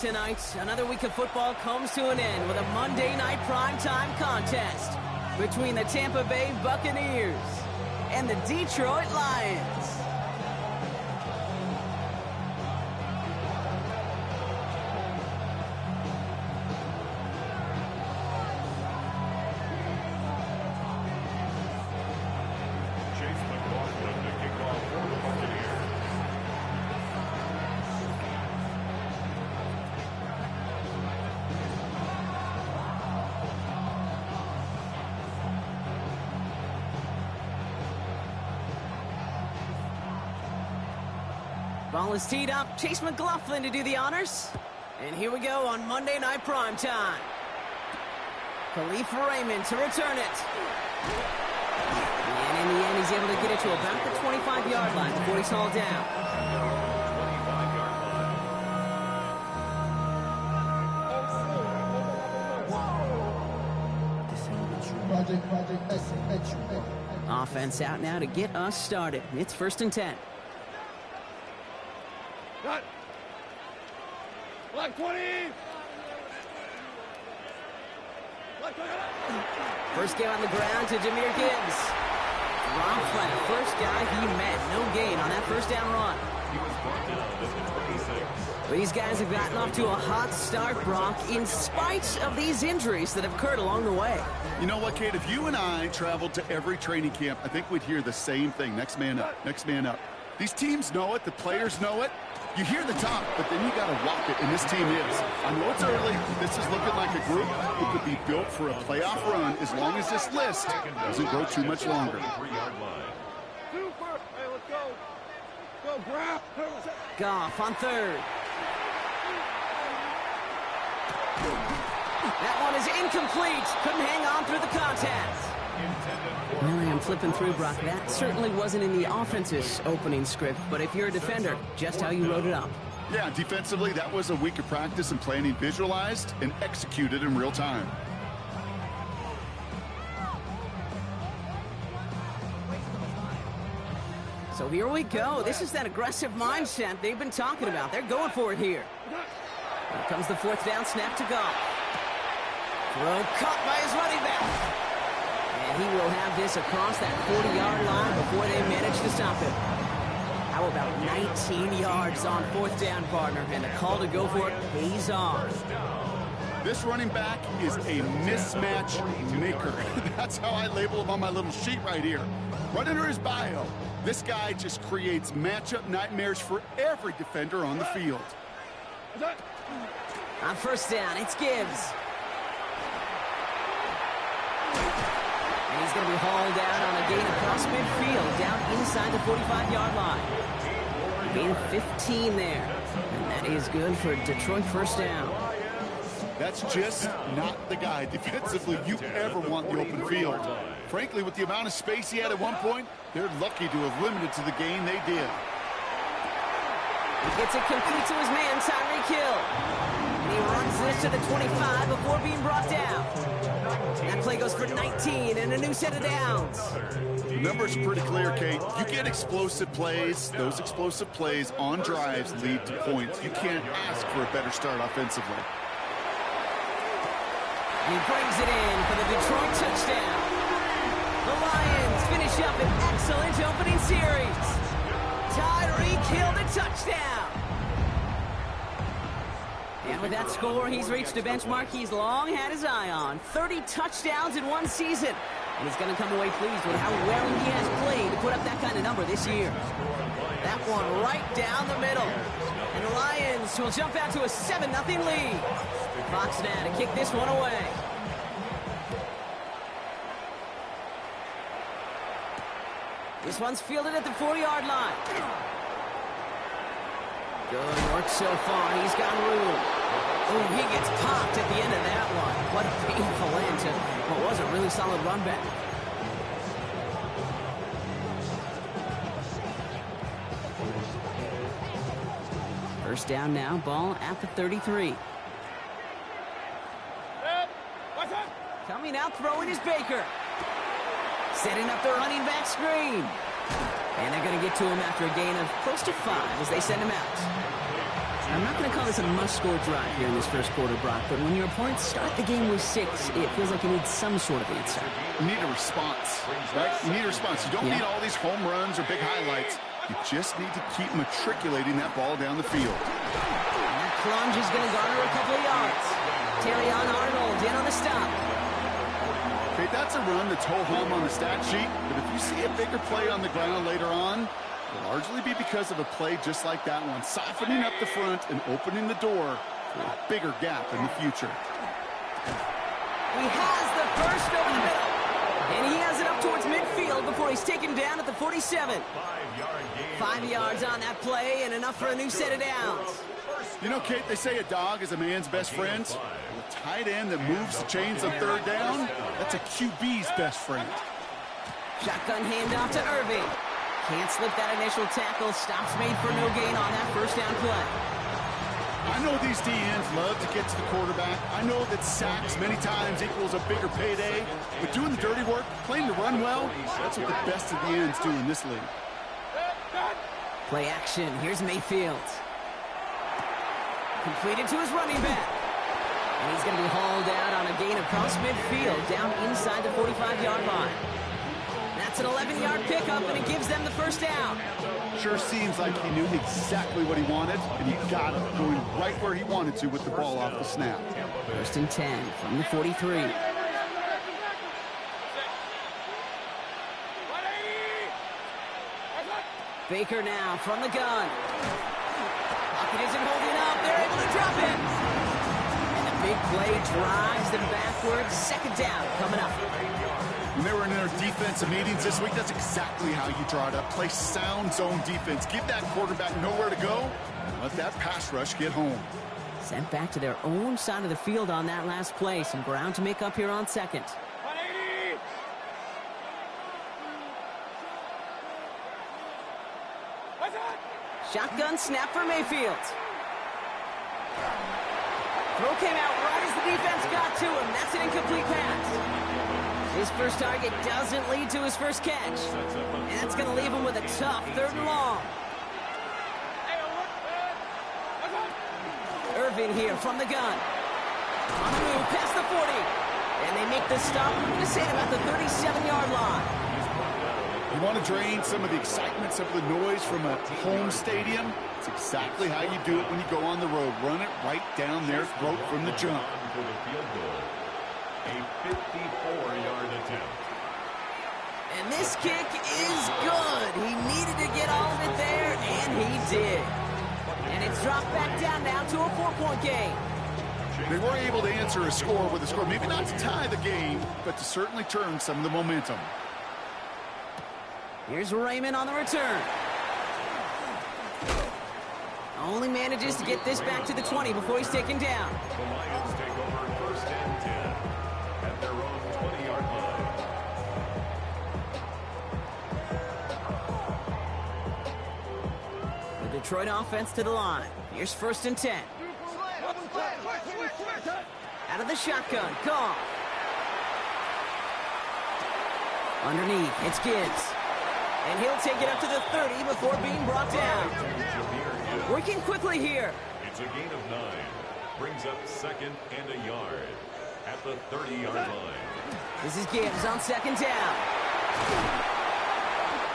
Tonight, another week of football comes to an end with a Monday night primetime contest between the Tampa Bay Buccaneers and the Detroit Lions. Ball is teed up. Chase McLaughlin to do the honors. And here we go on Monday Night Primetime. Khalif Raymond to return it. And in the end, he's able to get it to about the 25-yard line before he's hauled down. Offense out now to get us started. It's 1st and 10. Cut. Block 20. Block 20. First game on the ground to Jahmyr Gibbs. Rob Flat, first guy he met. No gain on that first down run. He was brought down at the 26. These guys have gotten off to a hot start, Brock, in spite of these injuries that have occurred along the way. You know what, Kate? If you and I traveled to every training camp, I think we'd hear the same thing. Next man up. Next man up. These teams know it. The players know it. You hear the talk, but then you got to walk it, and this team is. I know it's early. This is looking like a group who could be built for a playoff run as long as this list doesn't go too much longer. Super. Hey, let's go. Go, grab. Goff on third. That one is incomplete. Couldn't hang on through the contact. Really, I'm flipping through, Brock. That certainly wasn't in the offense's opening script, but if you're a defender, just how you wrote it up. Yeah, defensively, that was a week of practice and planning visualized and executed in real time. So here we go. This is that aggressive mindset they've been talking about. They're going for it here. Here comes the 4th down snap to Goff. Throw caught by his running back. And he will have this across that 40-yard line before they manage to stop him. How about 19 yards on 4th down, partner? And the call to go for it pays off. This running back is a mismatch maker. That's how I label him on my little sheet right here. Right under his bio, this guy just creates matchup nightmares for every defender on the field. On 1st down, it's Gibbs. And he's going to be hauled down on a gain across midfield, down inside the 45-yard line. Gain of 15 there. And that is good for Detroit 1st down. That's just not the guy defensively you ever want in the open field. Frankly, with the amount of space he had at one point, they're lucky to have limited to the gain they did. He gets it complete to his man, Tyreek Hill. And he runs this to the 25 before being brought down. That play goes for 19 and a new set of downs. The numbers are pretty clear, Kate. You get explosive plays. Those explosive plays on drives lead to points. You can't ask for a better start offensively. And he brings it in for the Detroit touchdown. The Lions finish up an excellent opening series. Tyreek Hill the touchdown. And with that score, he's reached a benchmark he's long had his eye on. 30 touchdowns in one season. And he's going to come away pleased with how well he has played to put up that kind of number this year. That one right down the middle. And the Lions will jump out to a 7-0 lead. Fox now to kick this one away. This one's fielded at the 40-yard line. Good work so far. He's got room. Oh, he gets popped at the end of that one. What a painful end to what was a really solid run back. First down now, ball at the 33. Coming out, throwing is Baker. Setting up the running back screen. And they're going to get to him after a gain of close to 5 as they send him out. I'm not going to call this a must-score drive here in this first quarter, Brock, but when your opponents start the game with 6, it feels like you need some sort of answer. You need a response, right? You need a response. You don't need all these home runs or big highlights. You just need to keep matriculating that ball down the field. That plunge is going to garner a couple of yards. Terrion Arnold in on the stop. Okay, that's a run that's ho-hum on the stat sheet, but if you see a bigger play on the ground later on, it'll largely be because of a play just like that one, softening up the front and opening the door for a bigger gap in the future. He has the first over the middle, and he has it up towards midfield before he's taken down at the 47. 5 yards on that play and enough for a new set of downs. You know, Kate, they say a dog is a man's best friend. A tight end that moves the chains on third down, that's a QB's best friend. Shotgun handoff to Irving. Can't slip that initial tackle. Stops made for no gain on that first down play. I know these DNs love to get to the quarterback. I know that sacks many times equals a bigger payday. But doing the dirty work, playing to run well, that's what the best of the ends do in this league. Play action. Here's Mayfield. Completed to his running back. And he's going to be hauled out on a gain across midfield, down inside the 45-yard line. That's an 11-yard pickup, and it gives them the first down. Sure seems like he knew exactly what he wanted, and he got it going right where he wanted to with the ball off the snap. First and 10 from the 43. Baker now from the gun. Pocket isn't holding up. They're able to drop it. And the big play drives them backwards. Second down coming up. When they were in their defensive meetings this week, that's exactly how you draw it up. Play sound zone defense. Give that quarterback nowhere to go. And let that pass rush get home. Sent back to their own side of the field on that last play. Some ground to make up here on second. Shotgun snap for Mayfield. Throw came out right as the defense got to him. That's an incomplete pass. His first target doesn't lead to his first catch. And that's going to leave him with a tough third and long. Irvin here from the gun. On the move past the 40. And they make the stop. I'm going to say about the 37-yard line. You want to drain some of the excitement, some of the noise from a home stadium? It's exactly how you do it when you go on the road. Run it right down their throat from the jump. A 54-yard attempt. And this kick is good. He needed to get all of it there, and he did. And it's dropped back down now to a 4-point game. They were able to answer a score with a score. Maybe not to tie the game, but to certainly turn some of the momentum. Here's Raymond on the return. Only manages to get this back to the 20 before he's taken down. The Lions take over first and 10 at their own 20-yard line. The Detroit offense to the line. Here's first and 10. Out of the shotgun. Goff. Underneath, it's Gibbs. And he'll take it up to the 30 before being brought down. Working quickly here. It's a gain of 9. Brings up second and a yard at the 30-yard line. This is Gibbs on second down.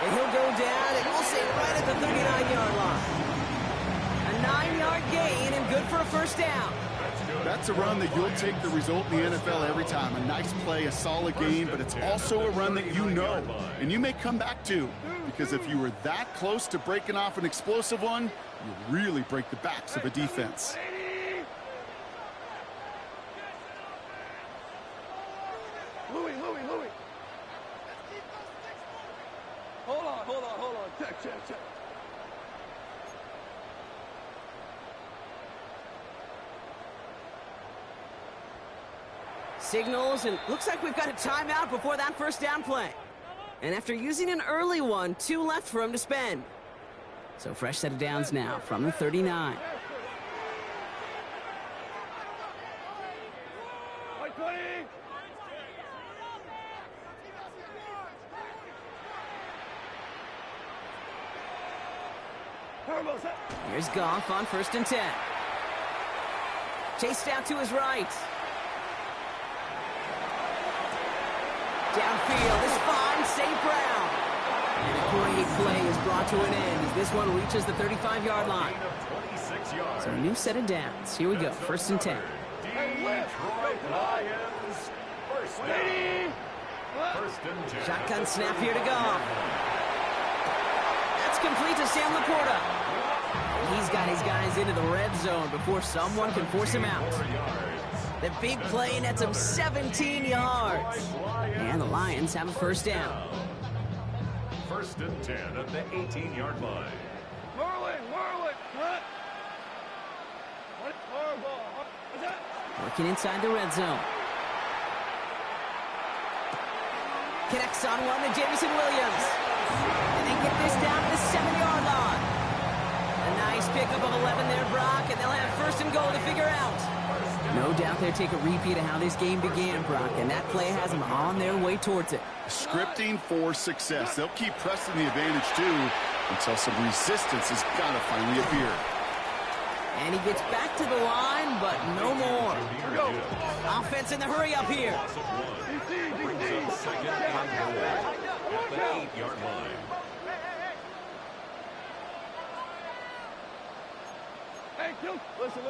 And he'll go down, and we'll say right at the 39-yard line. A 9-yard gain and good for a first down. That's a run that you'll take the result in the NFL every time. A nice play, a solid game, but it's also a run that you know, and you may come back to. Because if you were that close to breaking off an explosive one, you really break the backs of a defense. Louis. Hold on. Check. Signals, and looks like we've got a timeout before that first down play. And after using an early one, 2 left for him to spend. So fresh set of downs now from the 39. Here's Goff on first and 10. Chased out to his right. Downfield is fine. St. Brown. And a great play is brought to an end as this one reaches the 35-yard line. So a new set of downs. Here we go. 1st and 10. Shotgun snap here to go. That's complete to Sam Laporta. And he's got his guys into the red zone before someone can force him out. The big play nets him 17 yards. And the Lions have a 1st down. 1st and 10 at the 18-yard line. Working inside the red zone. Connects on one to Jameson Williams. And they get this down to the 7-yard line. A nice pickup of 11 there, Brock, and they'll have 1st and goal to figure out. No doubt they'll take a repeat of how this game began, Brock, and that play has them on their way towards it. Scripting for success. They'll keep pressing the advantage, too, until some resistance has got to finally appear. And he gets back to the line, but no more. Offense in the hurry up here. Brings up 2nd and goal at the 8-yard line. Hey, listen.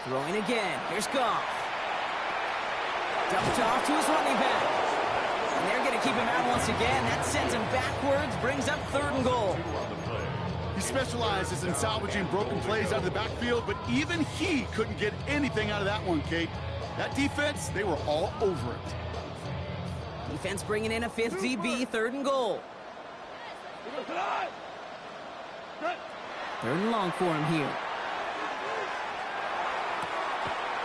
Throwing again. Here's Goff. Dumped off to his running back. And they're going to keep him out once again. That sends him backwards, brings up 3rd and goal. He specializes in salvaging broken plays out of the backfield, but even he couldn't get anything out of that one, Kate. That defense, they were all over it. Defense bringing in a 5th DB, 3rd and goal. 3rd and long for him here.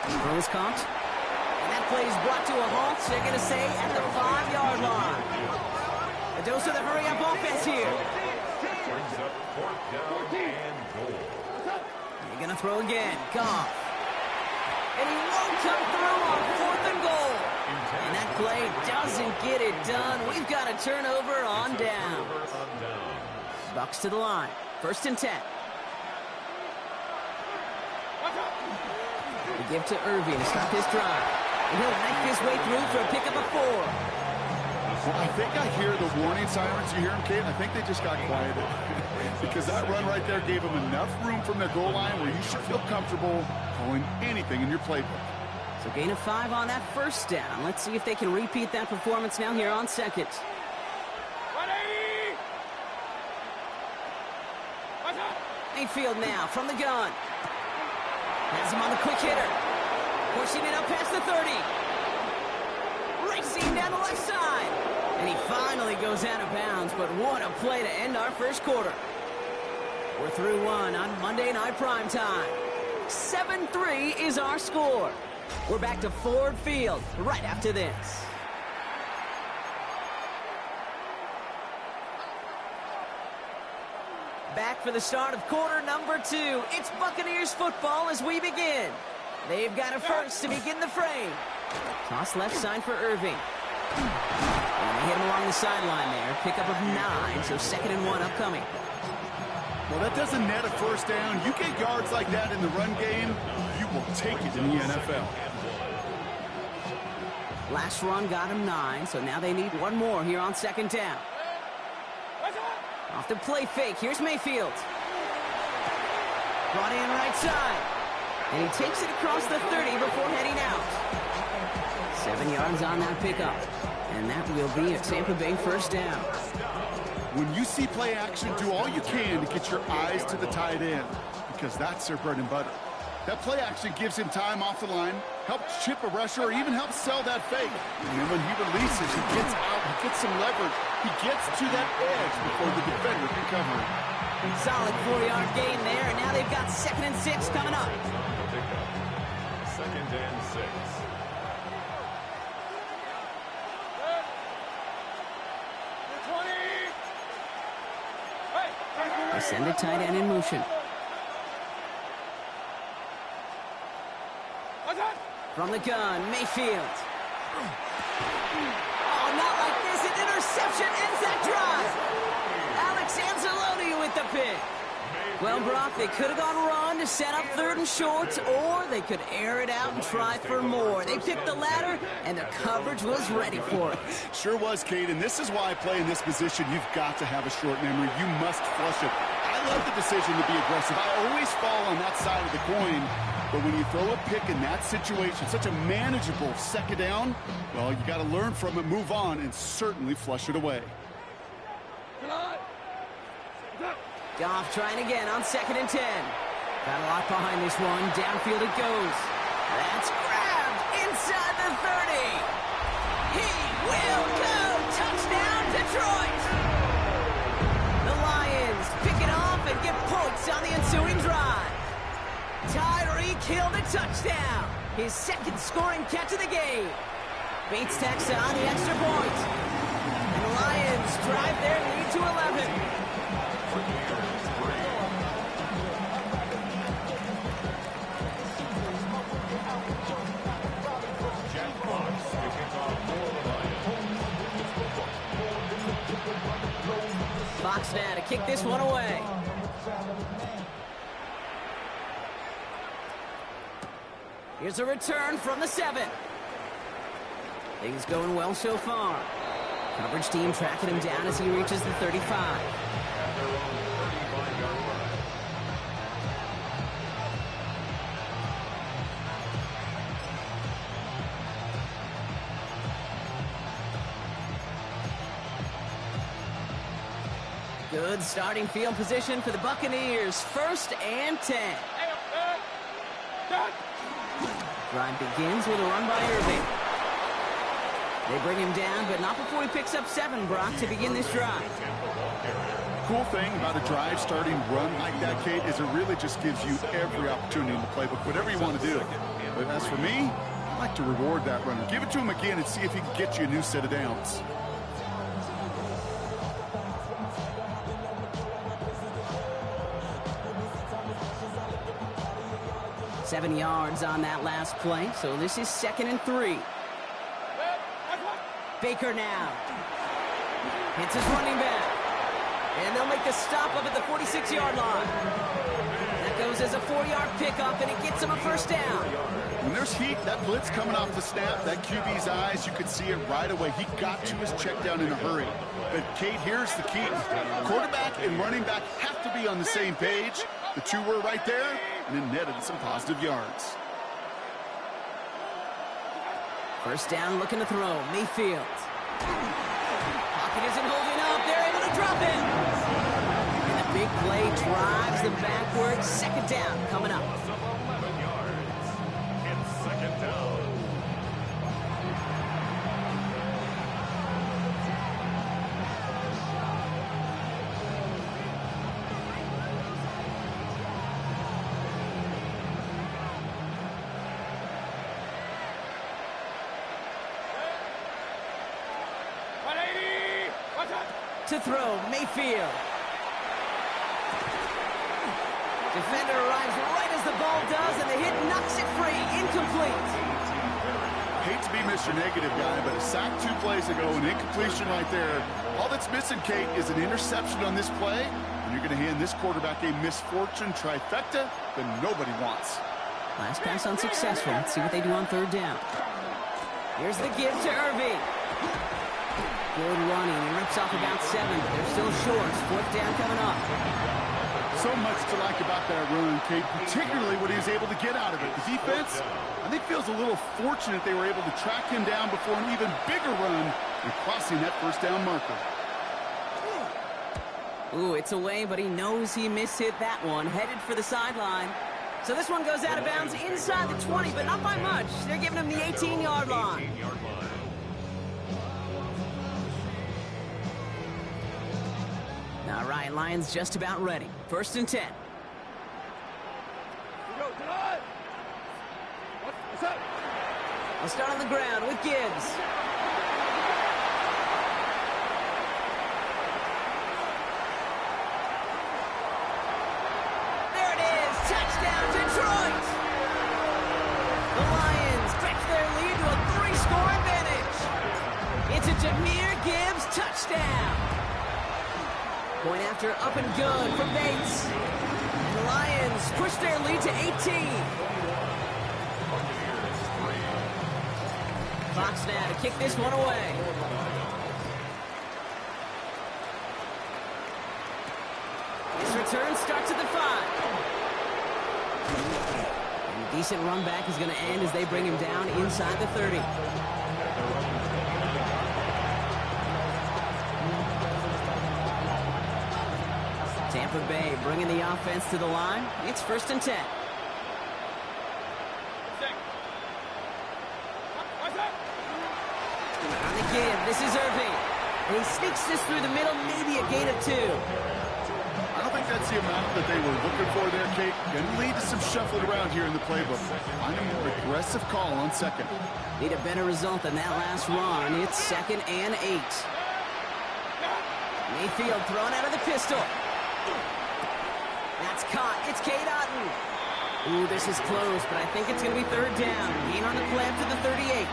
Throw is caught. And that play is brought to a halt, they're going to say, at the 5-yard line. A dose of the hurry-up offense here. Brings up 4th down and goal. They're going to throw again. Goff. And he won't come through on 4th and goal. And that play doesn't get it done. We've got a turnover on down. Bucs to the line. 1st and 10. They give to Irving to stop his drive. And he'll make his way through for a pickup of 4. Well, I think I hear the warning sirens. You hear them, Kate? I think they just got quieted. Because that run right there gave them enough room from their goal line where you should feel comfortable calling anything in your playbook. So gain of 5 on that 1st down. Let's see if they can repeat that performance now here on 2nd. Mayfield now from the gun. Has him on the quick hitter. Pushing it up past the 30. Racing down the left side. And he finally goes out of bounds, but what a play to end our 1st quarter. We're through 1 on Monday Night Primetime. 7-3 is our score. We're back to Ford Field right after this. Back for the start of quarter number 2. It's Buccaneers football as we begin. They've got a 1st to begin the frame. Toss left side for Irving. And they hit him along the sideline there. Pickup of 9, so 2nd and 1 upcoming. Well, that doesn't net a 1st down. You get yards like that in the run game, you will take it in the NFL. Last run got him 9, so now they need 1 more here on 2nd down. Off the play fake, here's Mayfield. Brought in right side. And he takes it across the 30 before heading out. 7 yards on that pickup. And that will be a Tampa Bay 1st down. When you see play action, do all you can to get your eyes to the tight end, because that's their bread and butter. That play action gives him time off the line, helps chip a rusher, or even helps sell that fake. And then when he releases, he gets out, he gets some leverage. He gets to that edge before the defender can cover him. Solid 4-yard gain there, and now they've got 2nd and 6 coming up. 2nd and 6. They send the tight end in motion. From the gun, Mayfield. Oh, not like this. An interception ends that drive. Alex Anzalone with the pick. Well, Brock, they could have gone run to set up 3rd and short, or they could air it out and try for more. They picked the latter, and the coverage was ready for it. Sure was, Kate, and this is why I play in this position. You've got to have a short memory. You must flush it. I love the decision to be aggressive. I always fall on that side of the coin, but when you throw a pick in that situation, such a manageable 2nd down, well, you got to learn from it, move on, and certainly flush it away. Goff trying again on 2nd and 10. Got a lot behind this one. Downfield it goes. That's grabbed inside the 30. He will go. Touchdown, Detroit. The Lions pick it off and get points on the ensuing drive. Tyreek Hill a touchdown. His 2nd scoring catch of the game. Bates tacks on the extra point. And the Lions drive their lead to 11. Bucs now to kick this one away. Here's a return from the 7. Things going well so far. Coverage team tracking him down as he reaches the 35. Good starting field position for the Buccaneers. 1st and 10. Drive begins with a run by Irving. They bring him down, but not before he picks up 7, Brock, to begin this drive. Cool thing about a drive starting run like that, Kate, is it really just gives you every opportunity in the playbook, whatever you want to do. But as for me, I like to reward that runner. Give it to him again and see if he can get you a new set of downs. Seven yards on that last play, so this is 2nd and 3. Baker now. Hits his running back. And they'll make the stop up at the 46-yard line. That goes as a 4-yard pickup, and it gets him a 1st down. When there's heat, that blitz coming off the snap, that QB's eyes, you could see it right away. He got to his check down in a hurry. But, Kate, here's the key. Quarterback and running back have to be on the same page. The two were right there, and it netted some positive yards. 1st down, looking to throw. Mayfield. Pocket isn't holding up. They're able to drop it. And the big play drives them backwards. 2nd down coming up. 11 yards. It's 2nd down. To throw, Mayfield. Defender arrives right as the ball does, and the hit knocks it free. Incomplete. Hate to be Mr. Negative guy, but a sack 2 plays ago, an incompletion right there. All that's missing, Kate, is an interception on this play, and you're going to hand this quarterback a misfortune trifecta that nobody wants. Last pass unsuccessful. Let's see what they do on 3rd down. Here's the give to Irving. Good running. He rips off about 7. They're still short. 4th down coming up. So much to like about that run, Kate, particularly what he was able to get out of it. The defense, I think, feels a little fortunate they were able to track him down before an even bigger run and crossing that 1st down marker. Ooh, it's away, but he knows he mishit that one. Headed for the sideline. So this one goes out of bounds inside the 20, but not by much. They're giving him the 18-yard line. All right, Lions just about ready. 1st and 10. I'll start on the ground with Gibbs. There it is. Touchdown, Detroit. The Lions stretch their lead to a 3-score advantage. It's a Jahmyr Gibbs touchdown. Point after up and good for Bates. And the Lions push their lead to 18. Fox now to kick this one away. This return starts at the 5. And a decent run back is going to end as they bring him down inside the 30. Tampa Bay bringing the offense to the line. It's 1st and 10. On the give, this is Irving. And he sneaks this through the middle, maybe a gain of 2. I don't think that's the amount that they were looking for there, Kate. Going to lead to some shuffling around here in the playbook. Find a more aggressive call on 2nd. Need a better result than that last run. It's 2nd and 8. Mayfield thrown out of the pistol. That's caught. It's Cade Otton. Ooh, this is close, but I think it's going to be 3rd down. Gain on the play up to the 38.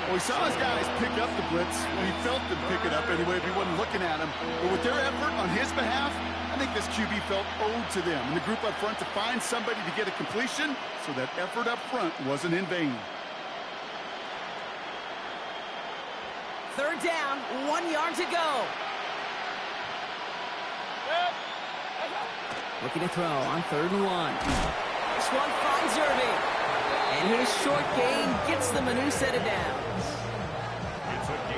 Well, we saw his guys pick up the blitz. Well, he felt them pick it up anyway if he wasn't looking at him. But with their effort on his behalf, I think this QB felt owed to them and the group up front to find somebody to get a completion, so that effort up front wasn't in vain. 3rd down, 1 yard to go. Looking to throw on 3rd and 1. This one finds Irving. And his short gain gets them a new set of downs.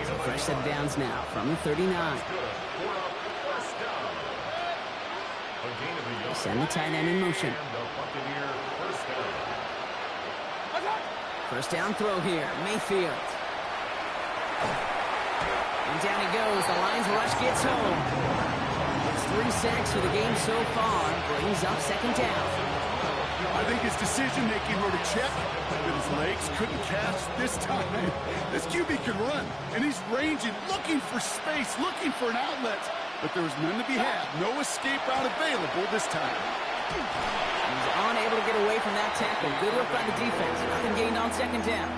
So fresh set of downs now from the 39. Send the tight end in motion. 1st down throw here. Mayfield. And down he goes. The Lions rush gets home. It's 3 sacks for the game so far. Brings up 2nd down. I think his decision-making wrote a check, but his legs couldn't catch this time. This QB can run, and he's ranging, looking for space, looking for an outlet. But there was none to be had. No escape route available this time. He's unable to get away from that tackle. Good work by the defense. Nothing gained on 2nd down.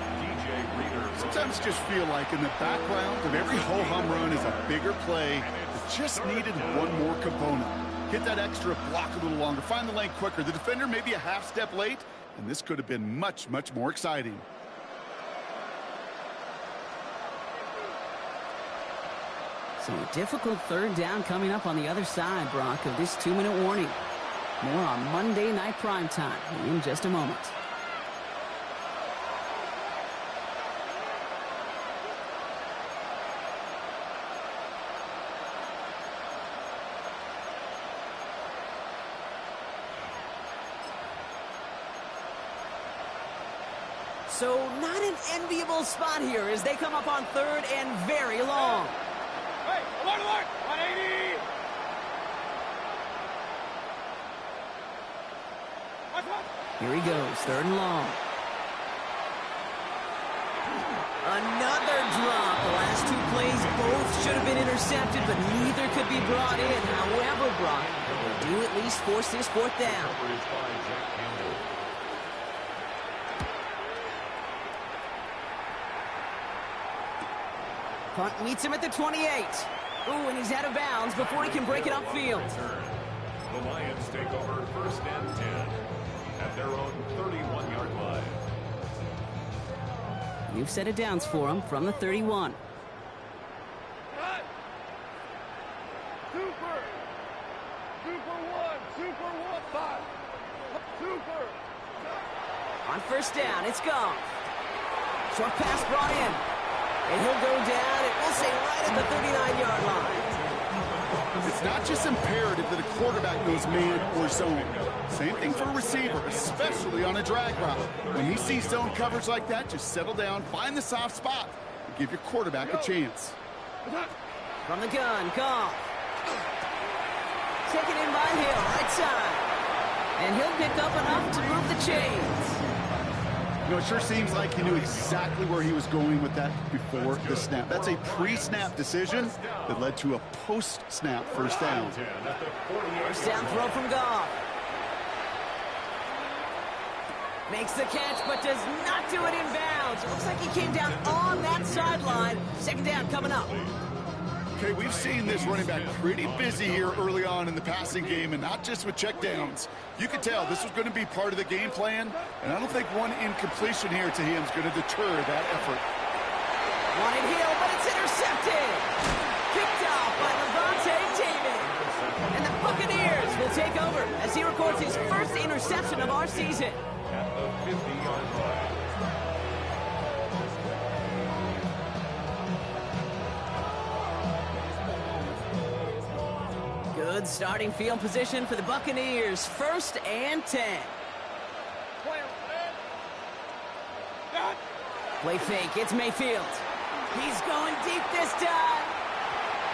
Sometimes you just feel like in the background of every ho-hum run is a bigger play that just needed one more component. Get that extra block a little longer. Find the lane quicker. The defender may be a half step late, and this could have been much, much more exciting. So a difficult 3rd down coming up on the other side, Brock, of this 2-minute warning. More on Monday Night Primetime in just a moment. So not an enviable spot here as they come up on 3rd and very long. Hey, alert! 180! Here he goes, 3rd and long. Another drop. The last 2 plays both should have been intercepted, but neither could be brought in. However, Brock, they do at least force this 4th down. Punt meets him at the 28. Ooh, and he's out of bounds before he can break it upfield. The Lions take over 1st and 10 at their own 31-yard line. New set of downs for him from the 31. Super 1, 5. Super. On 1st down, it's gone. Short pass brought in. And he'll go down, and we'll say right at the 39-yard line. It's not just imperative that a quarterback knows man or zone. Same thing for a receiver, especially on a drag route. When he sees zone coverage like that, just settle down, find the soft spot, and give your quarterback a chance. From the gun, Goff. Taken in by Hill, right side. And he'll pick up enough to move the chains. You know, it sure seems like he knew exactly where he was going with that before the snap. That's a pre-snap decision that led to a post-snap 1st down. 1st down throw from Goff. Makes the catch, but does not do it in bounds. It looks like he came down on that sideline. 2nd down coming up. Okay, we've seen this running back pretty busy here early on in the passing game, and not just with checkdowns. You could tell this was going to be part of the game plan, and I don't think one incompletion here to him is going to deter that effort. Wanted heel, but it's intercepted. Picked off by Levante David. And the Buccaneers will take over as he records his first interception of our season. At the 50-yard line. Good starting field position for the Buccaneers. 1st and 10. Play fake. It's Mayfield. He's going deep this time.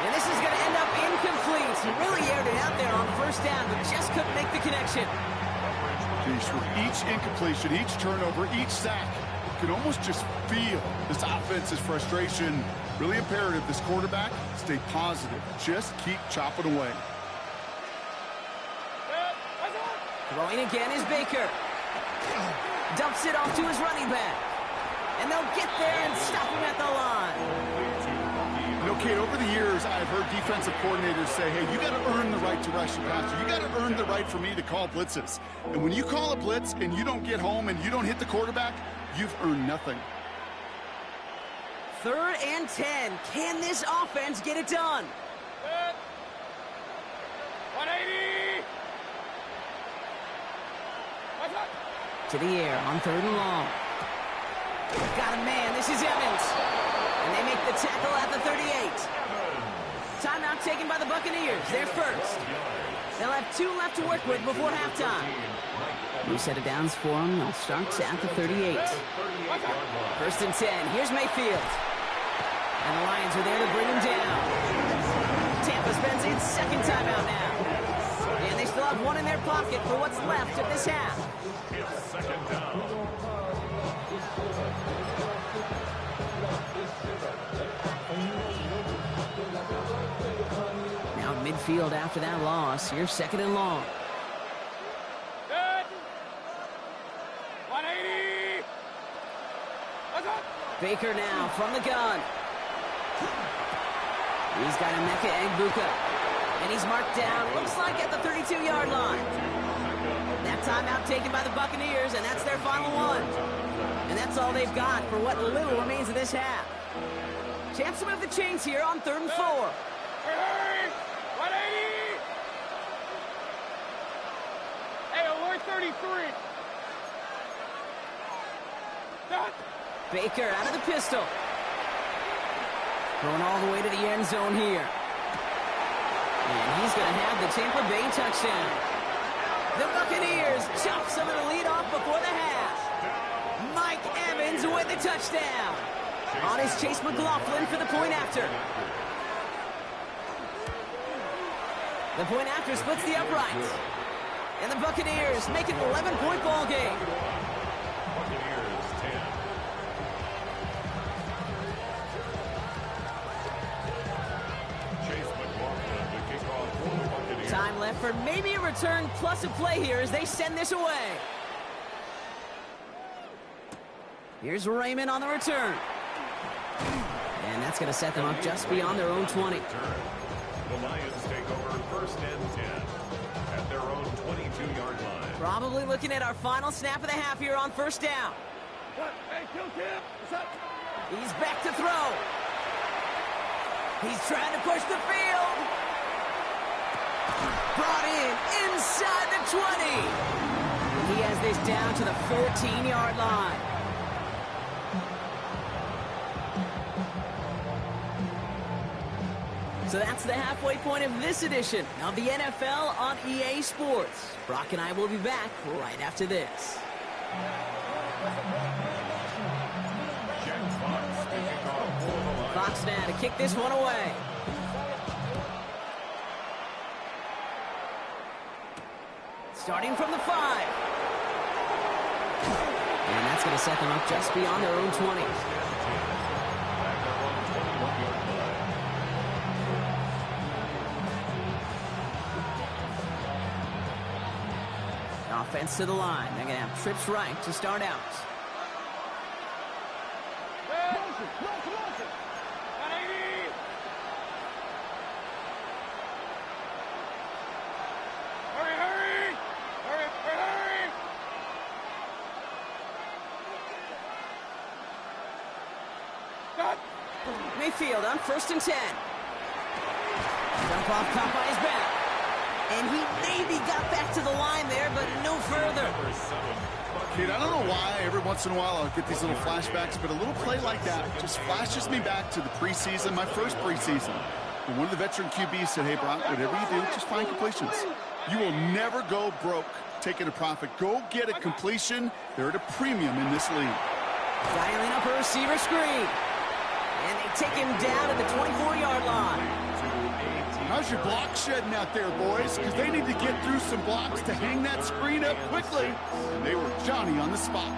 And this is going to end up incomplete. He really aired it out there on 1st down, but just couldn't make the connection. Geez, with each incompletion, each turnover, each sack, you can almost just feel this offense's frustration. Really imperative this quarterback stay positive. Just keep chopping away. Throwing again is Baker. Dumps it off to his running back. And they'll get there and stop him at the line. You know, Kate, over the years, I've heard defensive coordinators say, hey, you got to earn the right to rush the passer. You got to earn the right for me to call blitzes. And when you call a blitz and you don't get home and you don't hit the quarterback, you've earned nothing. 3rd and 10. Can this offense get it done? 180. To the air on 3rd and long. Got a man. This is Evans. And they make the tackle at the 38. Timeout taken by the Buccaneers. They're first. They'll have 2 left to work with before halftime. New set of downs for them. They'll start at the 38. 1st and 10. Here's Mayfield. And the Lions are there to bring him down. Tampa spends its 2nd timeout now. And they still have 1 in their pocket for what's left of this half. It's 2nd down. Now midfield after that loss. Here's 2nd and long. 180. Baker now from the gun. He's got Emeka Egbuka. And he's marked down, looks like at the 32-yard line. That timeout taken by the Buccaneers, and that's their final one. And that's all they've got for what little remains of this half. Chance to move the chains here on 3rd and 4. Hurry! 180. Hey, alert 33. Done. Baker out of the pistol. Going all the way to the end zone here. And he's going to have the Tampa Bay touchdown. The Buccaneers chop some of the lead off before the half. Mike Evans with the touchdown. On is Chase McLaughlin for the point after. The point after splits the uprights. And the Buccaneers make it an 11-point ball game. Buccaneers 10. Chase McLaughlin to kick off for the Buccaneers. Time left for maybe a return plus a play here as they send this away. Here's Raymond on the return. And that's going to set them up just beyond their own 20. The Lions take over 1st and 10 at their own 22-yard line. Probably looking at our final snap of the half here on 1st down. Hey, kill Kim. What's up? He's back to throw. He's trying to push the field. Brought in inside the 20. He has this down to the 14-yard line. So that's the halfway point of this edition of the NFL on EA Sports. Brock and I will be back right after this. Fox now to kick this one away. Starting from the 5. And that's going to set them up just beyond their own 20. Offense to the line. They're going to have trips right to start out. Mayfield on 1st and 10. Dump off caught by his back. And he maybe got back to the line there, but no further. Kid, I don't know why every once in a while I'll get these little flashbacks, but a little play like that just flashes me back to the preseason, my first preseason. And one of the veteran QBs said, hey, Brock, whatever you do, just find completions. You will never go broke taking a profit. Go get a completion. They're at a premium in this league. Dialing up a receiver screen. And they take him down at the 24-yard line. How's your block shedding out there, boys? Because they need to get through some blocks to hang that screen up quickly. And they were Johnny on the spot.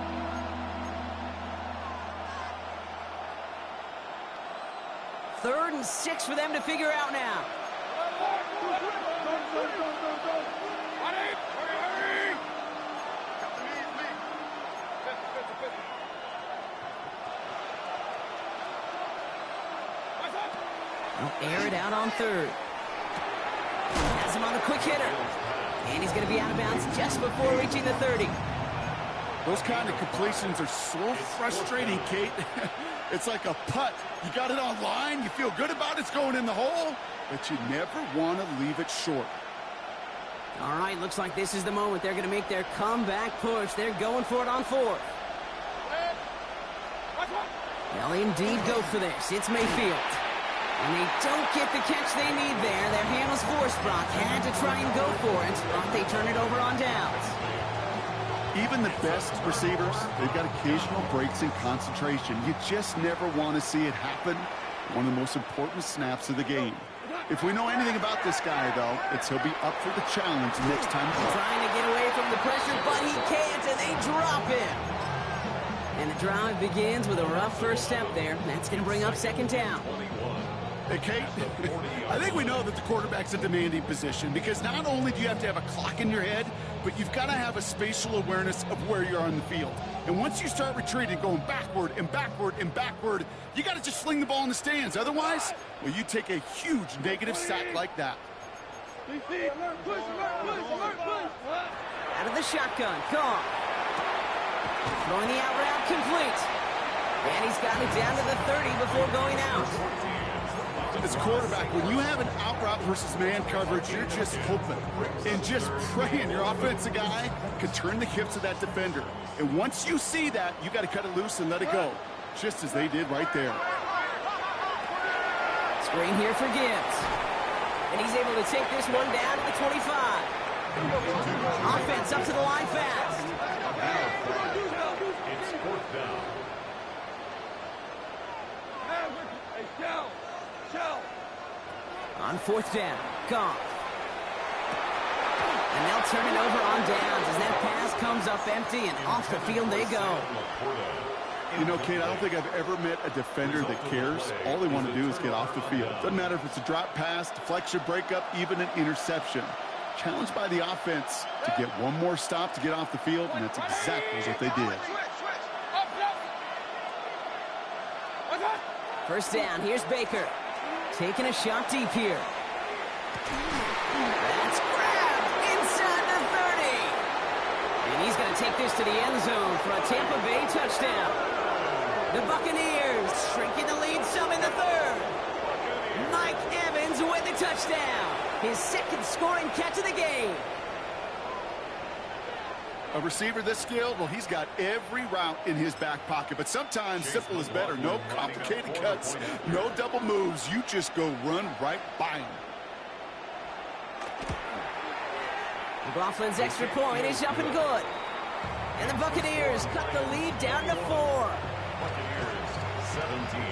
Third and 6 for them to figure out now. They'll air it out on 3rd. Has him on the quick hitter. And he's going to be out of bounds just before reaching the 30. Those kind of completions are so frustrating, Kate. It's like a putt. You got it on line, you feel good about it's going in the hole, but you never want to leave it short. All right, looks like this is the moment. They're going to make their comeback push. They're going for it on 4th. They'll indeed go for this. It's Mayfield. And they don't get the catch they need there. Their hand was forced. Brock had to try and go for it, but they turn it over on downs. Even the best receivers, they've got occasional breaks in concentration. You just never want to see it happen. One of the most important snaps of the game. If we know anything about this guy, though, it's he'll be up for the challenge next time. Trying to get away from the pressure, but he can't, and they drop him. And the drive begins with a rough first step there. That's going to bring up 2nd down. Hey, Kate, I think we know that the quarterback's a demanding position because not only do you have to have a clock in your head, but you've got to have a spatial awareness of where you are on the field. And once you start retreating, going backward and backward and backward, you got to just fling the ball in the stands. Otherwise, well, you take a huge negative sack like that. Out of the shotgun, gone. Throwing the out route complete. And he's got it down to the 30 before going out. As a quarterback, when you have an out route versus man coverage, you're just hoping and just praying your offensive guy can turn the hips of that defender. And once you see that, you got to cut it loose and let it go, just as they did right there. Screen here for Gibbs. And he's able to take this one down to the 25. Offense up to the line fast. It's 4th down. On 4th down, Goff. And they'll turn it over on downs as that pass comes up empty and off the field they go. You know, Kate, I don't think I've ever met a defender that cares. All they want to do is get off the field. Doesn't matter if it's a drop pass, deflection, breakup, even an interception. Challenged by the offense to get one more stop to get off the field, and that's exactly what they did. 1st down, here's Baker. Taking a shot deep here. That's grabbed inside the 30. And he's going to take this to the end zone for a Tampa Bay touchdown. The Buccaneers shrinking the lead some in the 3rd. Mike Evans with the touchdown. His 2nd scoring catch of the game. A receiver this skilled, well, he's got every route in his back pocket. But sometimes simple is better. No complicated cuts, no double moves. You just go run right by him. McLaughlin's extra point is up and good. And the Buccaneers cut the lead down to 4. Buccaneers 17.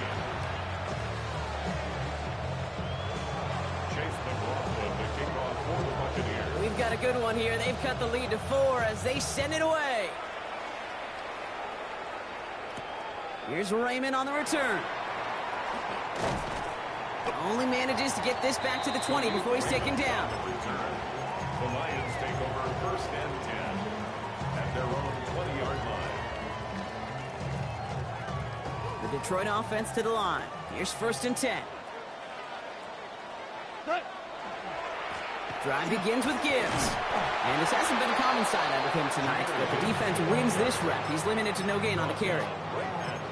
Chase McLaughlin, the kickoff for the Buccaneers. We've got a good one here. They've cut the lead to 4 as they send it away. Here's Raymond on the return. Only manages to get this back to the 20 before he's taken down. The Lions take over 1st and 10 at their own 20-yard line. The Detroit offense to the line. Here's 1st and 10. Drive begins with Gibbs. And this hasn't been a common sight out of him tonight, but the defense wins this rep. He's limited to no gain on the carry.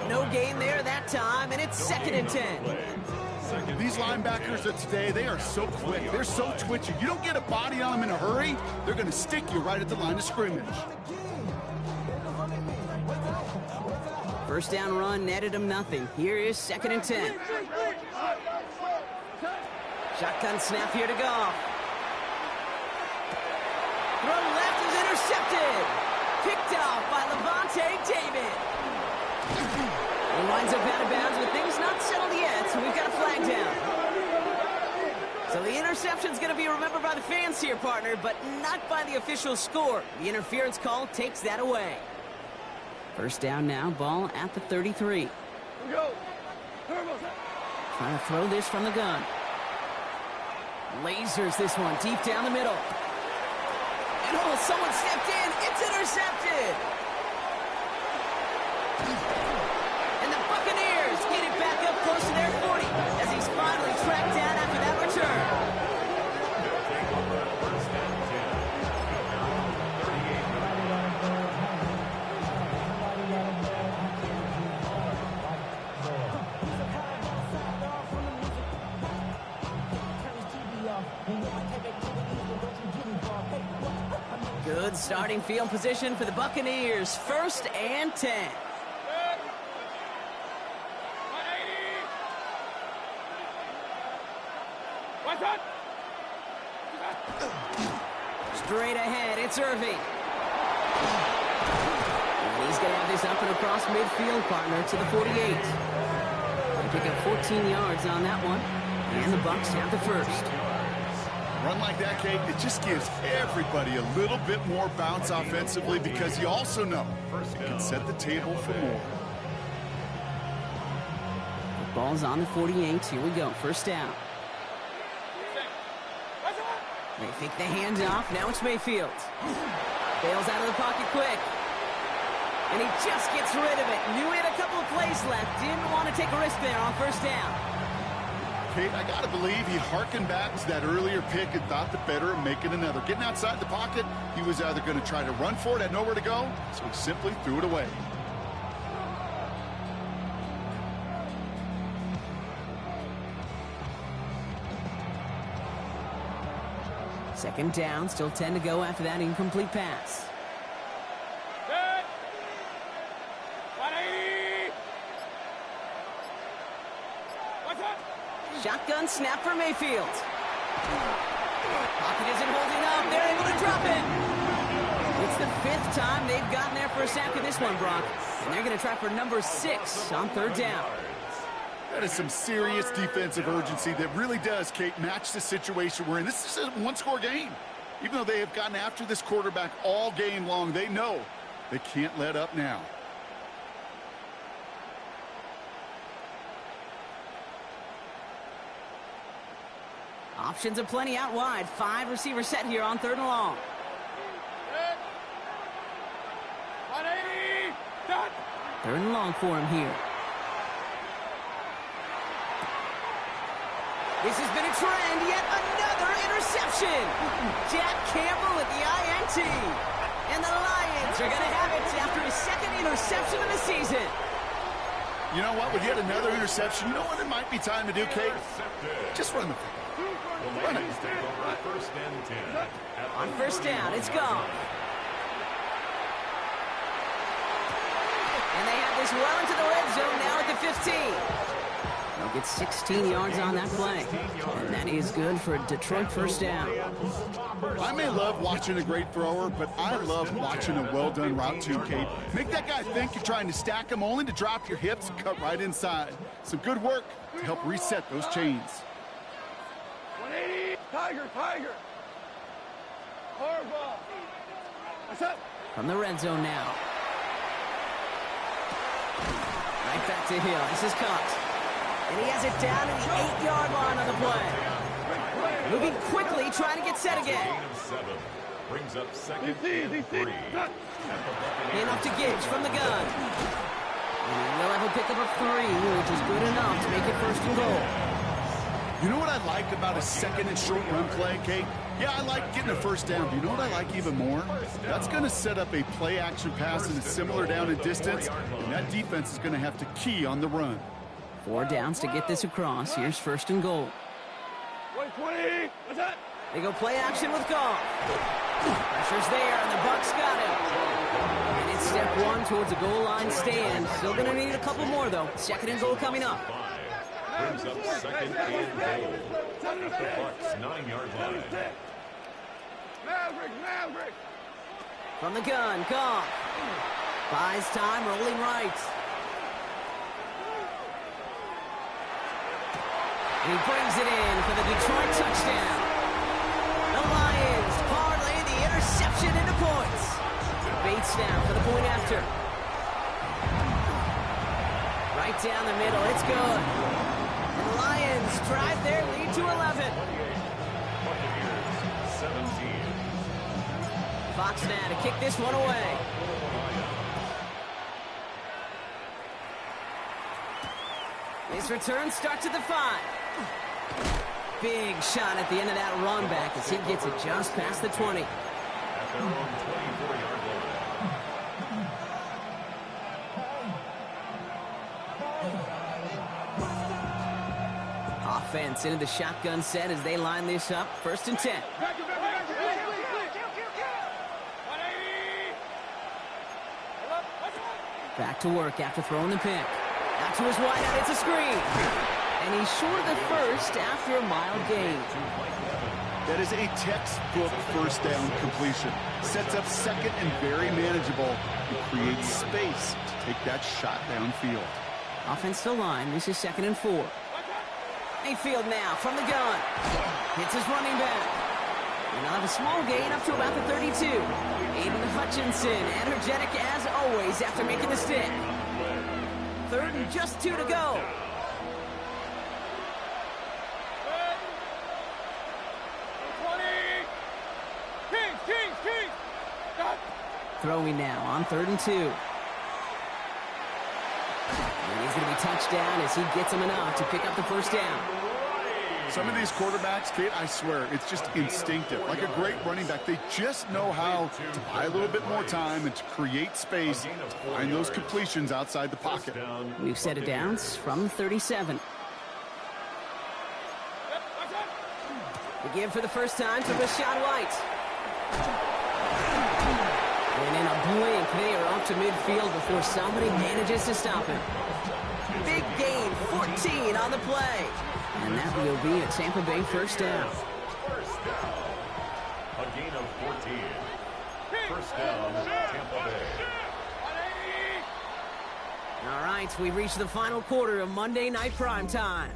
No gain there that time, and it's 2nd and 10. These linebackers of today, they are so quick. They're so twitchy. You don't get a body on them in a hurry, they're going to stick you right at the line of scrimmage. First down run netted him nothing. Here is 2nd and 10. Shotgun snap here to go. Throw left is intercepted. Picked off by Levante David. He winds up out of bounds with things not settled yet, so we've got a flag down. So the interception's going to be remembered by the fans here, partner, but not by the official score. The interference call takes that away. First down now, ball at the 33. Go. Trying to throw this from the gun. Lasers this one deep down the middle. And oh, someone stepped in. It's intercepted. And the Buccaneers get it back up close to their 40 as he's finally tracked down after that return. Good starting field position for the Buccaneers. 1st and 10. 180. What's up? Straight ahead, it's Irving. And he's going to have this up and across midfield, partner, to the 48. They pick up 14 yards on that one. And the Bucs have the first. Run like that, Kate, it just gives everybody a little bit more bounce offensively because you also know it can set the table for more. The ball's on the 48. Here we go. First down. They think the handoff. Now it's Mayfield. Bails out of the pocket quick. And he just gets rid of it. Knew he had a couple of plays left. Didn't want to take a risk there on first down. Kate, I got to believe he harkened back to that earlier pick and thought the better of making another. Getting outside the pocket, he was either going to try to run for it, had nowhere to go, so he simply threw it away. Second down, still 10 to go after that incomplete pass. Set. 180. What's up? Shotgun snap for Mayfield. Pocket isn't holding up. They're able to drop it. It's the 5th time they've gotten there for a sack in this one, Brock. And they're going to try for number 6 on 3rd down. That is some serious defensive urgency that really does, Kate, match the situation we're in. This is a one-score game. Even though they have gotten after this quarterback all game long, they know they can't let up now. Options aplenty out wide. 5 receivers set here on 3rd and long. Set. 180. Done. 3rd and long for him here. This has been a trend. Yet another interception. Jack Campbell at the INT. And the Lions are going to have it after his 2nd interception of the season. You know what? With yet another interception, you know what it might be time to do, Kate? Just run the football. Run it. On first down, it's gone. And they have this well into the red zone now at the 15. They'll get 16 yards on that play. And that is good for a Detroit first down. I may love watching a great thrower, but I love watching a well-done route too, Kate. Make that guy think you're trying to stack him only to drop your hips and cut right inside. Some good work to help reset those chains. 180. Tiger. Hard ball. What's up? From the red zone now. Right back to Hill. This is caught. And he has it down at the 8-yard line on the play. Moving quickly, trying to get set again. Brings up 2nd and 3. Enough to Gibbs from the gun. And he'll have a pickup of 3, which is good enough to make it 1st and goal. You know what I like about a 2nd and short run play, Kate? Yeah, I like getting a first down. Do you know what I like even more? That's going to set up a play-action pass and it's similar down in distance, and that defense is going to have to key on the run. 4 downs to get this across. Here's 1st and goal. 20. What's that? They go play action with Goff. Pressure's there, and the Bucs got him. And it's step 1 towards a goal line stand. Still going to need a couple more, though. 2nd and goal coming up. Brings up 2nd and goal at the Bucs 9-yard line. Maverick. From the gun, Goff. Buys time, rolling right. And he brings it in for the Detroit touchdown. The Lions parlay the interception into points. Bates now for the point after. Right down the middle, it's good. And the Lions drive their lead to 11. Buccaneers 17. Fox now to kick this one away. His return starts at the 5. Big shot at the end of that run back as he gets it just past the 20. At their own 24-yard line. Offense into the shotgun set as they line this up. 1st and 10. Back to work after throwing the pick. Out to his wideout, it's a screen. And he's short of the first after a mild gain. That is a textbook first down completion. Sets up 2nd and very manageable and creates space to take that shot downfield. Offensive line, this is 2nd and 4. Mayfield now from the gun. Hits his running back. And I'll have a small gain up to about the 32. Aiden Hutchinson, energetic as always after making the stick. 3rd and just 2 to go. Kings. Throwing now on 3rd and 2. And he's going to be touched down as he gets him enough to pick up the first down. Some of these quarterbacks, Kate, I swear, it's just instinctive. Like a great running back, they just know how to buy a little bit more time and to create space to find those completions outside the pocket. We've set it down from 37. The give for the first time to Rashad White. And in a blink, they are off to midfield before somebody manages to stop him. Big gain, 14 on the play. And that will be a Tampa Bay first down. First down. A gain of 14. First down, Tampa Bay. All right, we've reached the final quarter of Monday Night Primetime.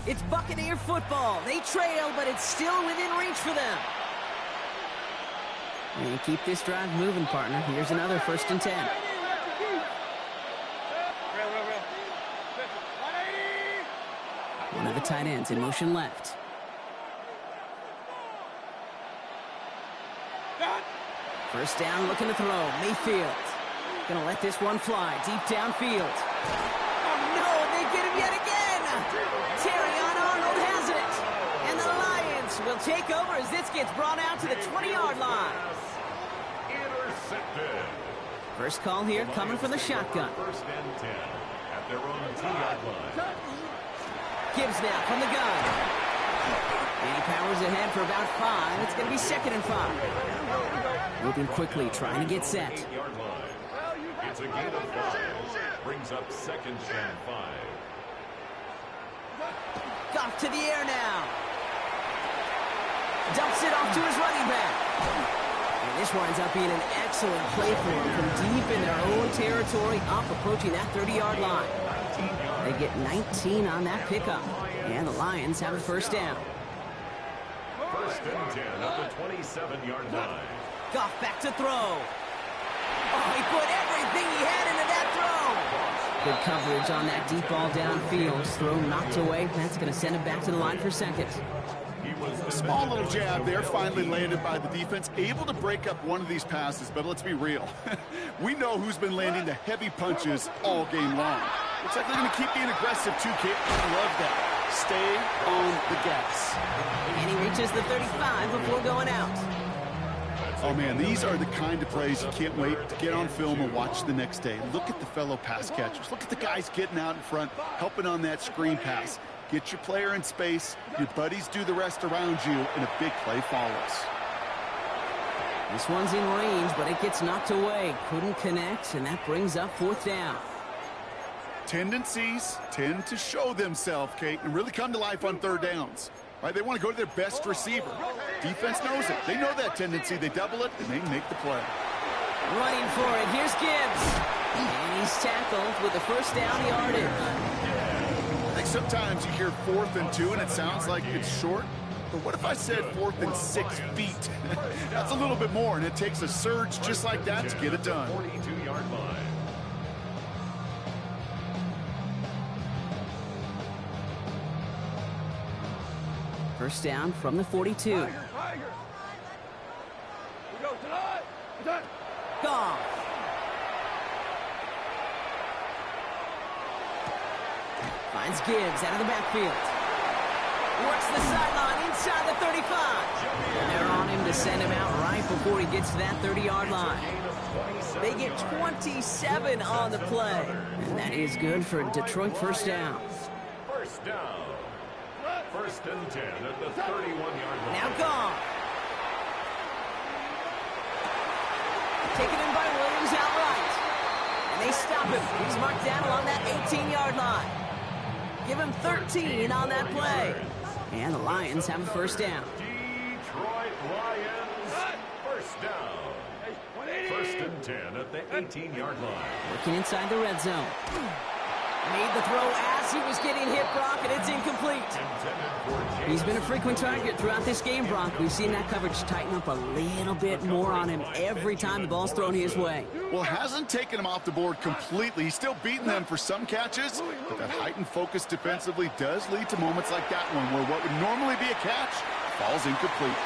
It's Buccaneer football. They trail, but it's still within reach for them. And keep this drive moving, partner. Here's another 1st and 10. One of the tight ends in motion left. First down, looking to throw. Mayfield. Gonna let this one fly. Deep downfield. Oh, no, they get him yet again. Terrion Arnold has it. And the Lions will take over as this gets brought out to the 20-yard line. Intercepted. First call here coming from the shotgun. 1st and 10 at their own 2-yard line. Gibbs now from the gun. And he powers ahead for about 5. It's going to be 2nd and 5. Moving quickly, trying to get set. 8-yard line. It's a gain of 5. Brings up 2nd and 5. Goff to the air now. Dumps it off to his running back. And this winds up being an excellent play for him from deep in their own territory, up approaching that 30-yard line. They get 19 on that pickup, and the Lions have a first down. 1st and 10 at the 27-yard line. Goff back to throw. Oh, he put everything he had into that throw. Good coverage on that deep ball downfield. Throw knocked away. That's going to send him back to the line for 2nd. A small little jab there, finally landed by the defense. Able to break up one of these passes, but let's be real. We know who's been landing the heavy punches all game long. Looks like they're going to keep being aggressive too, Kate. I love that. Stay on the gas. And he reaches the 35 before going out. Oh, man, these are the kind of plays you can't wait to get on film and watch the next day. Look at the fellow pass catchers. Look at the guys getting out in front, helping on that screen pass. Get your player in space, your buddies do the rest around you, and a big play follows. This one's in range, but it gets knocked away. Couldn't connect, and that brings up 4th down. Tendencies tend to show themselves, Kate, and really come to life on 3rd downs. Right? They want to go to their best receiver. Defense knows it. They know that tendency. They double it, and they make the play. Running for it. Here's Gibbs. And he's tackled with the 1st down yardage. I think sometimes you hear 4th and 2, and it sounds like it's short. But what if I said 4th and 6 feet? That's a little bit more, and it takes a surge just like that to get it done. 42-yard line. First down from the 42. Tiger. We go tonight. Attack. Goff. Finds Gibbs out of the backfield. Works the sideline inside the 35. And they're on him to send him out right before he gets to that 30-yard line. They get 27 on the play. And that is good for Detroit first down. First down. 1st and 10 at the 31-yard line. Now Goff. Taken in by Williams outright. And they stop him. He's marked down along that 18-yard line. Give him 13 on that play. And the Lions have a first down. Detroit Lions, first down. 1st and 10 at the 18-yard line. Working inside the red zone. Made the throw as he was getting hit, Brock, and it's incomplete. He's been a frequent target throughout this game, Brock. We've seen that coverage tighten up a little bit more on him every time the ball's thrown his way. Well, hasn't taken him off the board completely. He's still beating them for some catches, but that heightened focus defensively does lead to moments like that one where what would normally be a catch falls incomplete.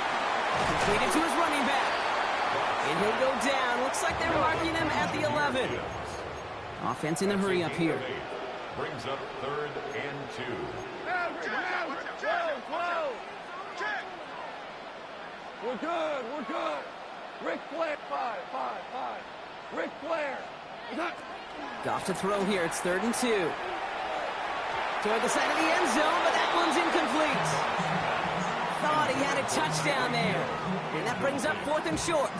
Completed to his running back. And he'll go down. Looks like they're marking him at the 11. Offense in a hurry up here. Brings up 3rd and 2. We're good. Ric Flair, 5. Ric Flair. Goff to throw here. It's 3rd and 2. Toward the side of the end zone, but that one's incomplete. Thought he had a touchdown there. And that brings up 4th and short.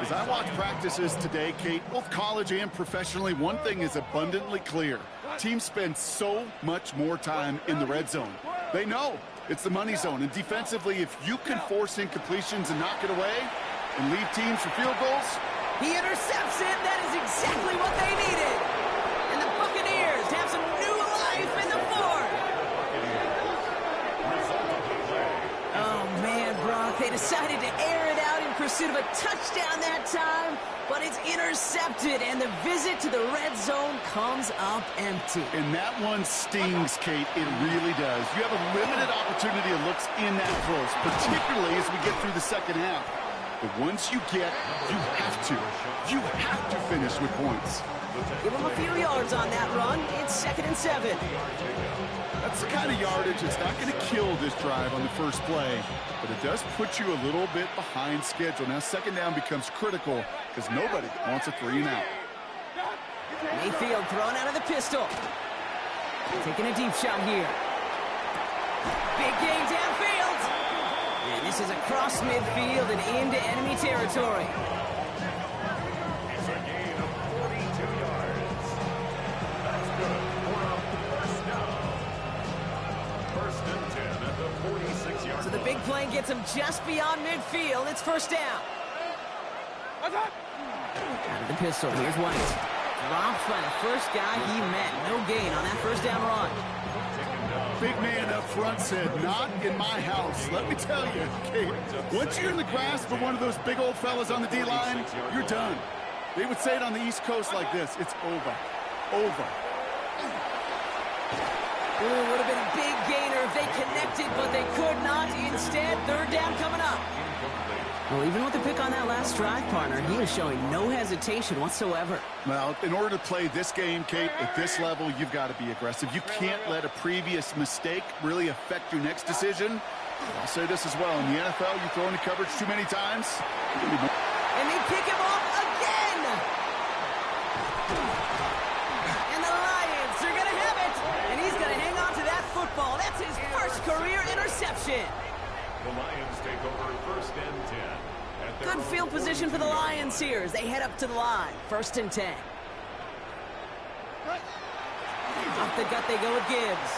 As I watch practices today, Kate, both college and professionally, one thing is abundantly clear. Teams spend so much more time in the red zone. They know it's the money zone. And defensively, if you can force incompletions and knock it away and leave teams for field goals. He intercepts it. That is exactly what they needed. And the Buccaneers have some new life in the fourth. Oh, man, Brock. They decided to air it out in pursuit of a touchdown that time, but it's intercepted, and the visit to the red zone comes up empty. And that one stings, Kate. It really does. You have a limited opportunity of looks in that close, particularly as we get through the second half. But once you get, you have to finish with points. Give them a few yards on that run. It's 2nd and 7. That's the kind of yardage that's not going to kill this drive on the first play, but it does put you a little bit behind schedule. Now, 2nd down becomes critical because nobody wants a 3 and out. Mayfield thrown out of the pistol. Taking a deep shot here. Big gain downfield. And this is across midfield and into enemy territory. It's a gain of 42 yards. That's good for a first down. 1st and 10 at the 46-yard line. So the big play gets him just beyond midfield. It's 1st down. Out of the pistol. Here's White. Dropped by the first guy he met. No gain on that 1st down run. Big man up front said, not in my house. Let me tell you, Kate, once you're in the grasp of one of those big old fellas on the D-line, you're done. They would say it on the East Coast like this. It's over. Over. Ooh, would have been a big gainer if they connected, but they could not. Instead, 3rd down coming up. Well, even with the pick on that last drive, partner, he was showing no hesitation whatsoever. Well, in order to play this game, Kate, at this level, you've got to be aggressive. You can't let a previous mistake really affect your next decision. I'll say this as well. In the NFL, you throw into coverage too many times. And they pick him off again! And the Lions are going to have it! And he's going to hang on to that football. That's his first career interception. The Lions take over 1st and 10. Good field position for the Lions here as they head up to the line. 1st and 10. Off the gut they go with Gibbs.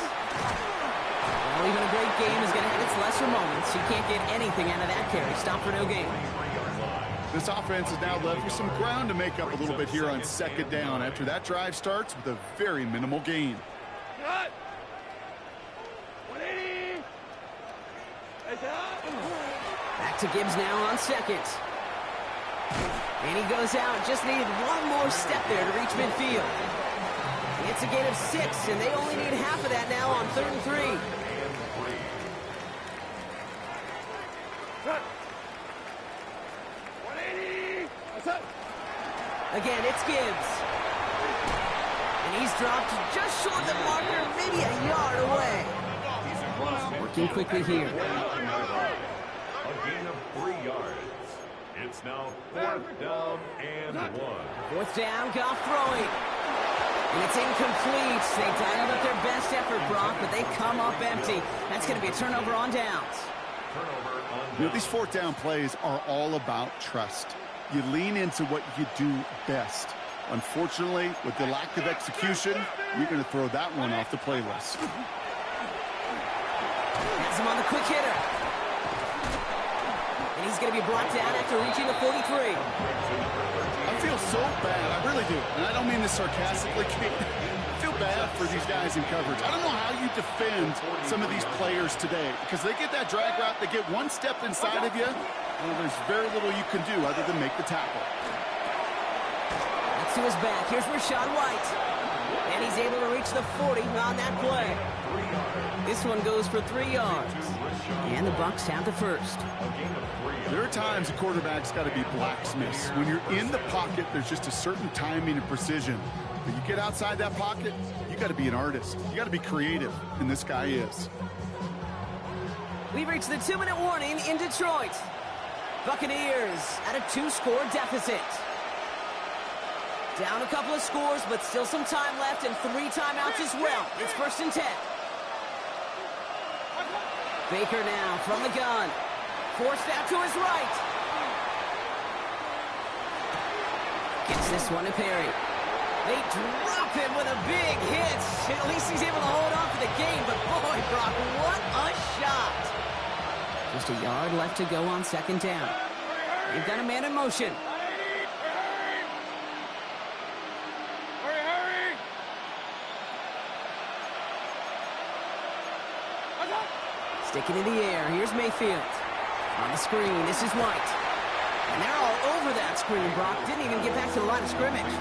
Well, even a great game is going to have its lesser moments. You can't get anything out of that carry. Stop for no gain. This offense is now left with some ground to make up a little bit here on 2nd down after that drive starts with a very minimal gain. Cut. 180. Back to Gibbs now on 2nd. And he goes out. Just needed one more step there to reach midfield. It's a gain of 6, and they only need half of that now on 3rd and 3. Cut. 180. That's it. Again, it's Gibbs. And he's dropped just short of the marker, maybe a yard away. Working quickly here. A gain of 3 yards. It's now 4th down and 1. 4th down, Goff throwing. And it's incomplete. They dialed up their best effort, Brock, but they come up empty. That's going to be a turnover on downs. Turnover on You know, these 4th down plays are all about trust. You lean into what you do best. Unfortunately, with the lack of execution, you're going to throw that one off the playlist. Has him on the quick hitter. And he's going to be brought down after reaching the 43. I feel so bad. I really do. And I don't mean this sarcastically, Kate. I feel bad for these guys in coverage. I don't know how you defend some of these players today because they get that drag route, they get one step inside of you, well, there's very little you can do other than make the tackle. That's to his back. Here's Rachaad White. And he's able to reach the 40 on that play. This one goes for 3 yards. And the Bucs have the first. There are times a quarterback's got to be blacksmiths. When you're in the pocket, there's just a certain timing and precision. But you get outside that pocket, you got to be an artist. You got to be creative, and this guy is. We've reached the 2-minute warning in Detroit. Buccaneers at a 2-score deficit. Down a couple of scores, but still some time left and 3 timeouts as well. It's 1st and 10. Baker now from the gun. Forced out to his right. Gets this one to Perry. They drop him with a big hit. At least he's able to hold on for the game, but boy, Brock, what a shot. Just a yard left to go on 2nd down. They've got a man in motion. Sticking in the air. Here's Mayfield. On the screen, this is White. And they're all over that screen, Brock. Didn't even get back to the line of scrimmage.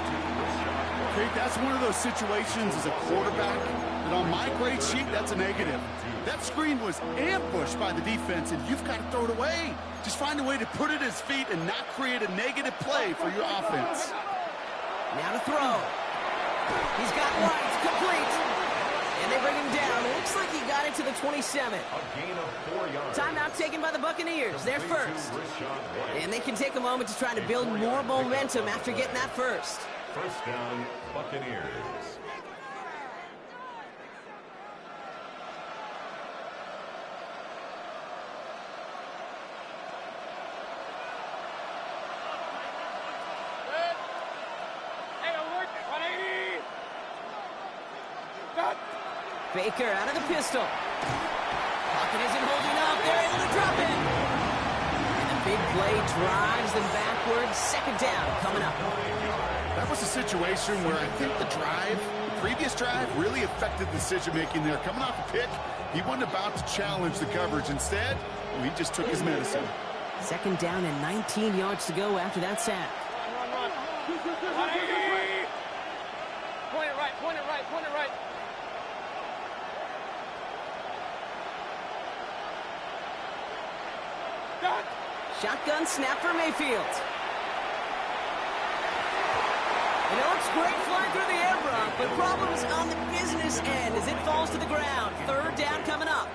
Okay, that's one of those situations as a quarterback that on my grade sheet, that's a negative. That screen was ambushed by the defense, and you've got to throw it away. Just find a way to put it at his feet and not create a negative play for your offense. Now to throw. He's got White, complete. And they bring him down. Looks like he got it to the 27. A gain of 4 yards. Timeout taken by the Buccaneers. They're first. And they can take a moment to try to build more momentum after getting that first. 1st down, Buccaneers. Baker out of the pistol. Pocket isn't holding up. They're able to drop it. And the big play drives them backwards. 2nd down coming up. That was a situation where I think the previous drive, really affected the decision-making there. Coming off a pick, he wasn't about to challenge the coverage. Instead, he just took his medicine. 2nd down and 19 yards to go after that sack. Run. Point it right, point it right, point it right. Shotgun snap for Mayfield. And it looks great flying through the air, Brock, but problems on the business end as it falls to the ground. Third down coming up.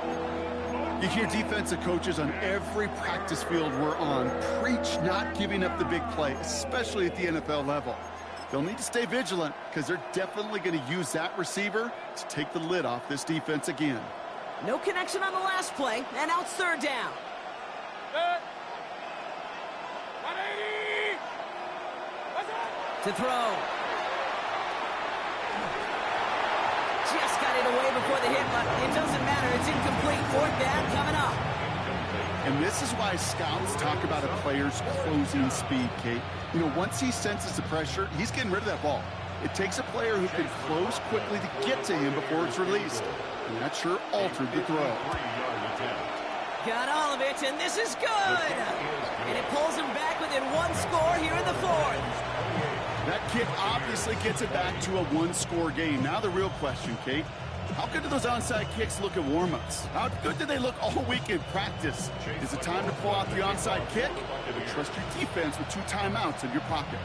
You hear defensive coaches on every practice field we're on preach not giving up the big play, especially at the NFL level. They'll need to stay vigilant because they're definitely going to use that receiver to take the lid off this defense again. No connection on the last play, and now it's third down. To throw. Just got it away before the hit, but it doesn't matter. It's incomplete. Fourth down coming up. And this is why scouts talk about a player's closing speed, Kate. You know, once he senses the pressure, he's getting rid of that ball. It takes a player who can close quickly to get to him before it's released. And that sure altered the throw. Got all of it, and this is good. And it pulls him back within one score here in the fourth. That kick obviously gets it back to a one-score game. Now the real question, Kate, how good do those onside kicks look at warm-ups? How good do they look all week in practice? Is it time to pull out the onside kick? Or trust your defense with 2 timeouts in your pocket?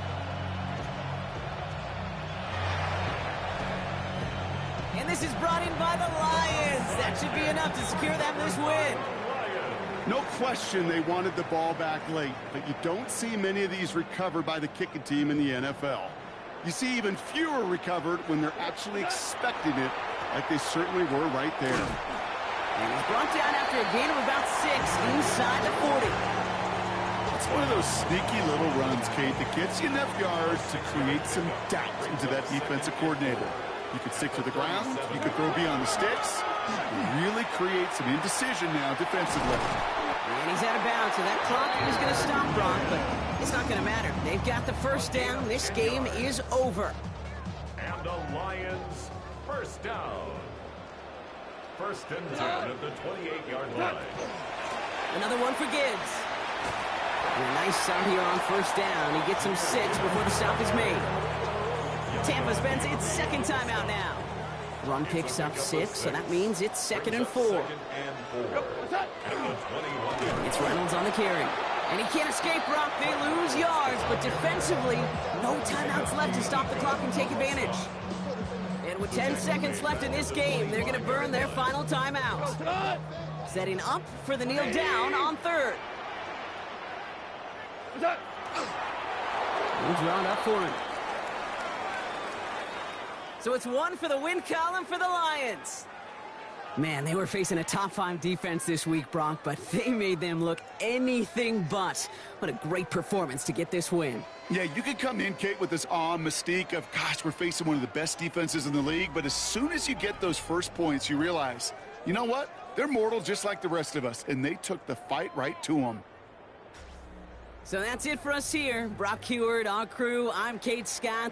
And this is brought in by the Lions. That should be enough to secure them this win. No question they wanted the ball back late, but you don't see many of these recovered by the kicking team in the NFL. You see even fewer recovered when they're actually expecting it, like they certainly were right there. And he's brought down after a gain of about 6 inside the 40. It's one of those sneaky little runs, Kate, that gets you enough yards to create some doubt into that defensive coordinator. You could stick to the ground, you could throw beyond the sticks, and really create some indecision now defensively. And he's out of bounds, so that clock is going to stop Brock, but it's not going to matter. They've got the first down. This game is over. And the Lions first down. First and 10 at the 28-yard line. Another one for Gibbs. And a nice start here on first down. He gets him 6 before the stop is made. Tampa spends its second timeout now. Run picks up 6, so that means it's 2nd and 4. It's Reynolds on the carry. And he can't escape, Brock. They lose yards, but defensively, no timeouts left to stop the clock and take advantage. And with 10 seconds left in this game, they're going to burn their final timeout. Setting up for the kneel down on third. He's drawn up for him. So it's 1 for the win column for the Lions. Man, they were facing a top 5 defense this week, Brock, but they made them look anything but. What a great performance to get this win. Yeah, you could come in, Kate, with this awe and mystique of, gosh, we're facing one of the best defenses in the league, but as soon as you get those first points, you realize, you know what? They're mortal just like the rest of us, and they took the fight right to them. So that's it for us here. Brock Heward, our crew, I'm Kate Scott.